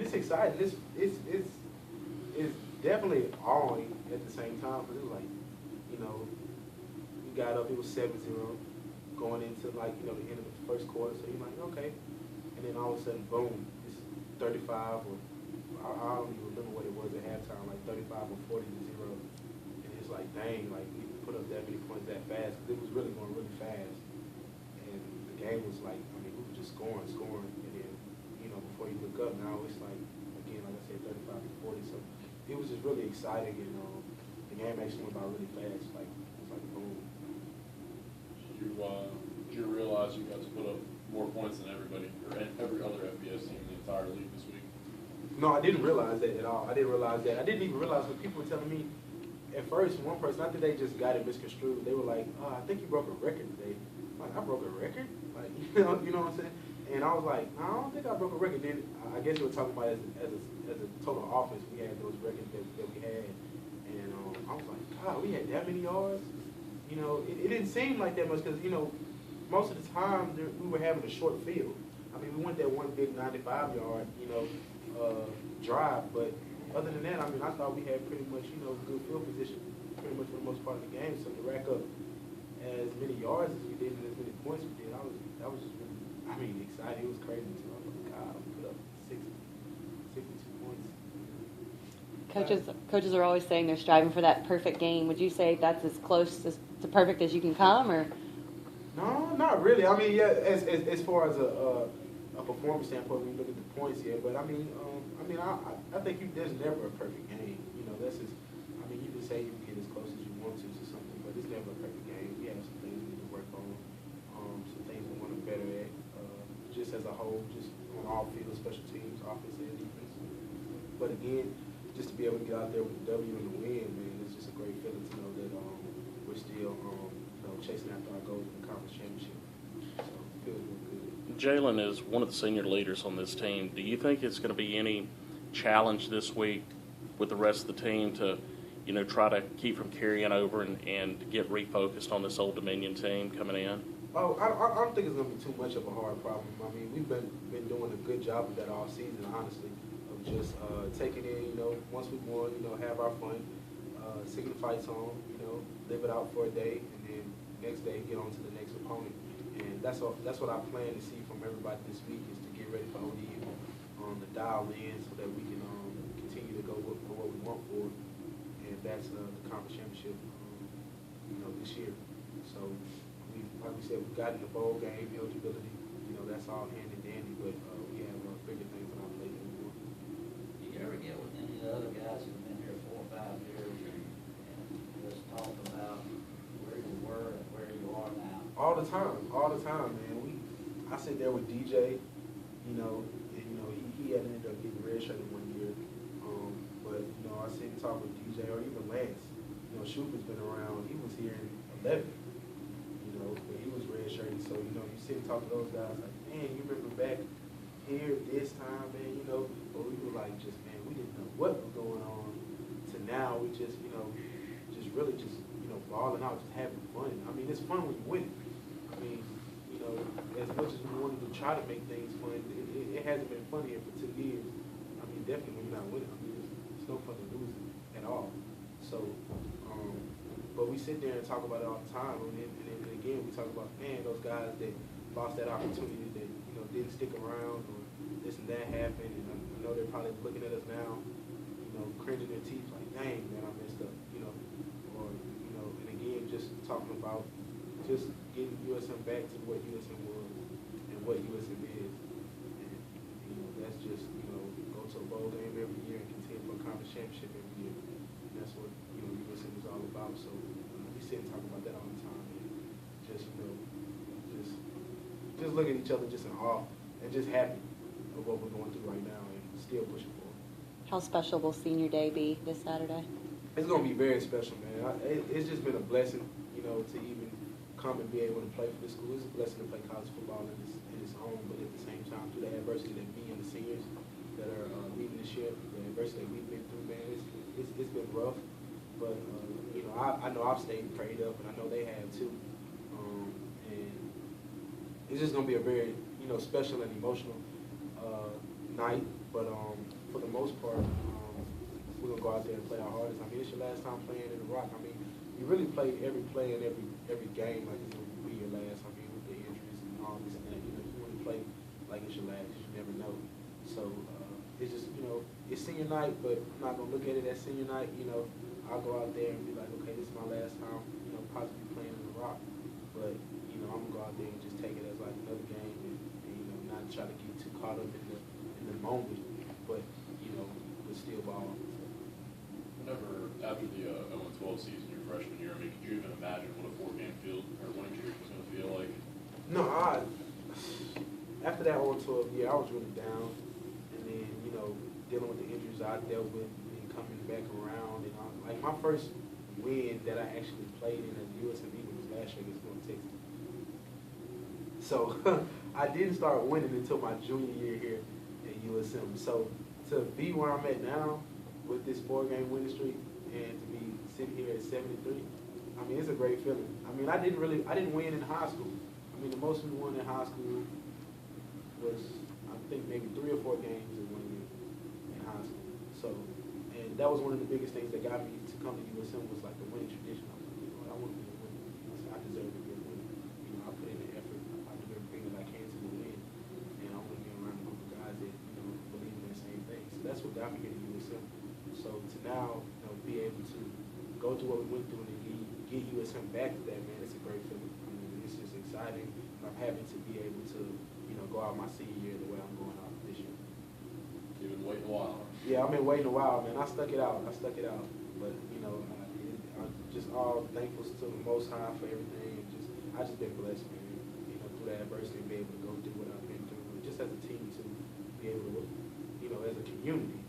it's exciting. It's definitely awing at the same time, because it was like, you know, we got up, it was 7-0 going into, like, you know, the end of the first quarter, so you're like, okay. And then all of a sudden, boom, it's 35, or I don't even remember what it was at halftime, like 35 or 40-0. And it's like, dang, like, we put up that many points that fast, because it was really going really fast. And the game was like, I mean, we were just scoring, and then, you know, before you look up, now it's like, again, like I said, 35-40. So it was just really exciting, and the game actually went by really fast. Like, it was like boom. Did you realize you got to put up more points than everybody or every other FBS team in the entire league this week? No, I didn't realize that at all. I didn't realize that. I didn't even realize when people were telling me at first. One person, I think they just got it misconstrued. They were like, "Oh, I think you broke a record today." I'm like, I broke a record? Like, you know what I'm saying? And I was like, I don't think I broke a record. Then I guess they were talking about as a total offense, we had those records that we had, and I was like, God, we had that many yards. You know, it didn't seem like that much, because, you know, most of the time we were having a short field. I mean, we went that one big 95-yard, you know, drive, but other than that, I mean, I thought we had pretty much, you know, good field position pretty much for the most part of the game. So to rack up as many yards as we did and as many points we did, that was just really, I mean, exciting. It was crazy too. I was like, God, we put up 62 points. Coaches are always saying they're striving for that perfect game. Would you say that's as close to perfect as you can come, or? No, not really. I mean, yeah, as far as a performance standpoint, when you look at the points here, but I mean, I think there's never a perfect game. You know, that's just, I mean, you can say you can get as close as you want to something, but it's never a perfect game. We have some things we need to work on, some things we want to better at, just as a whole, just on all fields, special teams, offense and defense. But again, just to be able to get out there with the W and the win, man, it's just a great feeling to know that we're still, chasing after our goals in the conference championship. So it feels real good. Jalen is one of the senior leaders on this team. Do you think it's going to be any challenge this week with the rest of the team to, you know, try to keep from carrying over and get refocused on this Old Dominion team coming in? Oh, I don't think it's going to be too much of a hard problem. I mean, we've been doing a good job of that all season, honestly, of just taking in, you know, once we won, you know, have our fun, singing the fight song, you know, live it out for a day, and then next day get on to the next opponent. And that's what I plan to see from everybody this week, is to get ready for ODU, to dial in so that we can continue to go for what we want for, and that's the conference championship, you know, this year. So, like we said, we've gotten the bowl game, eligibility, you know, that's all handy dandy, but we have bigger things on our plate than we want. Do you ever get with any of the other guys who've been here 4 or 5 years and just talk about where you were and where you are now? All the time, man. I sit there with DJ, you know, and, you know, he had ended up getting redshirted one year, but, you know, I sit and talk with DJ, or even Lance. You know, Schufer's been around. He was here in 11, you know, but he was redshirted. So, you know, you sit and talk to those guys like, man, you remember back here this time, man, you know, but we were like, just, man, we didn't know what was going on, to now we just, you know, just really just, you know, balling out, just having fun. I mean, it's fun when you win. I mean, you know, as much as we wanted to try to make things fun, it hasn't been fun here for 2 years. I mean, definitely when you're not winning, I mean, it's no fun to lose at all. So, but we sit there and talk about it all the time, and then again, we talk about, man, those guys that lost that opportunity, that, you know, didn't stick around, or this and that happened, and I know they're probably looking at us now, you know, cringing their teeth like, dang, man, I messed up, you know, or, you know, and again, just talking about just getting USM back to what USM was and what USM is. And, you know, that's just, you know, go to a bowl game every year and contend for a conference championship every year. And that's what, you know, USM is all about. So we sit and talk about that all the time. And just, you know, just look at each other just in awe and just happy of what we're going through right now and still pushing forward. How special will Senior Day be this Saturday? It's going to be very special, man. It's just been a blessing, you know, to even come and be able to play for this school. It's a blessing to play college football in its own, but at the same time, through the adversity that me and the seniors that are leading this year, the adversity that we've been through, man, it's been rough. But, you know, I know I've stayed prayed up, and I know they have too. And it's just going to be a very, you know, special and emotional night. But for the most part, we're gonna go out there and play our hardest. I mean, it's your last time playing in the Rock. I mean, you really play every play in every game like it's gonna be your last. I mean, with the injuries and all this and that, you know, you want to play like it's your last. You never know. So it's just, you know, it's senior night, but I'm not gonna look at it as senior night. You know, I'll go out there and be like, okay, this is my last time, you know, possibly playing in the Rock. But you know, I'm gonna go out there and just take it as like another game, and you know, not try to get too caught up in the moment, but you know, but still ball. Whenever, after the 0-12 season, your freshman year, I mean, could you even imagine what a 4-game field or winning streak was going to feel like? No, after that 0-12 year, I was really down, and then you know, dealing with the injuries I dealt with and coming back around, and like my first win that I actually played in as USM was last year against North Texas. So I didn't start winning until my junior year here at USM. So to be where I'm at now with this 4-game winning streak and to be sitting here at 73, I mean, it's a great feeling. I mean, I didn't win in high school. I mean, the most we won in high school was, I think, maybe 3 or 4 games in 1 year in high school. So, and that was one of the biggest things that got me to come to USM was like the winning tradition. I was like, you know, I want to be a winner. I deserve to be a winner. You know, I put in the effort. I do everything that I can to win. And I want to be around a group of guys that, you know, believe in that same thing. So that's what got me here to USM. So to now, you know, be able to go through what we went through and then get USM back to that, man, it's a great feeling. I mean, it's just exciting. And I'm happy to be able to, you know, go out my senior year the way I'm going out this year. You've been waiting a while. Yeah, I've been waiting a while, man. I stuck it out. But, you know, I'm just all thankful to the Most High for everything. And I just been blessed, man. You know, through that adversity and be able to go through what I've been through. And just as a team to be able to, you know, as a community,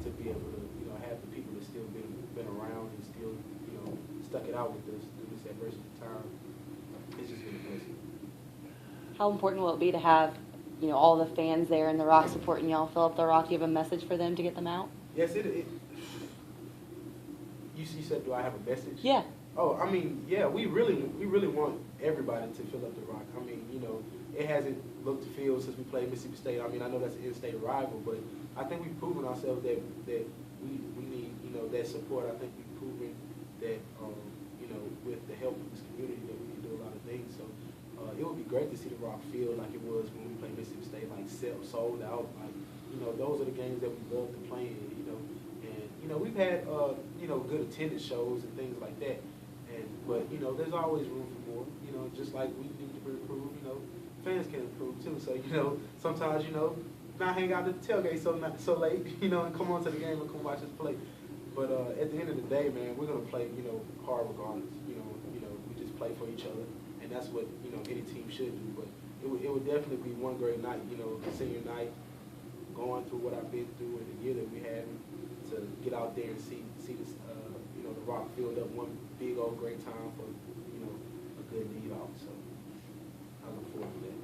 to be able to, you know, have the people that still been around and still, you know, stuck it out with us through this adversity time. It's just been a blessing. How important will it be to have, you know, all the fans there in the Rock supporting y'all fill up the Rock? Do you have a message for them to get them out? Yes, you said, do I have a message? Yeah. Oh, I mean, yeah, we really want everybody to fill up the Rock. I mean, you know, it hasn't looked to feel since we played Mississippi State. I mean, I know that's an in-state rival, but I think we've proven ourselves that we need, you know, that support. I think we've proven that, you know, with the help of this community that we can do a lot of things. So it would be great to see the Rock feel like it was when we played Mississippi State, like sold out. Like, you know, those are the games that we love to play in, you know. And, you know, we've had, you know, good attendance shows and things like that. But, you know, there's always room for more, you know, just like we need to improve, you know, fans can improve too. So, you know, sometimes, you know, not hang out at the tailgate so late, you know, and come on to the game and come watch us play. But at the end of the day, man, we're going to play, you know, hard regardless. You know, we just play for each other. And that's what, you know, any team should do. But it would definitely be one great night, you know, senior night, going through what I've been through in the year that we had, to get out there and see this, you know, the Rock filled up one big old great time for, you know, a good lead off. So I look forward to that.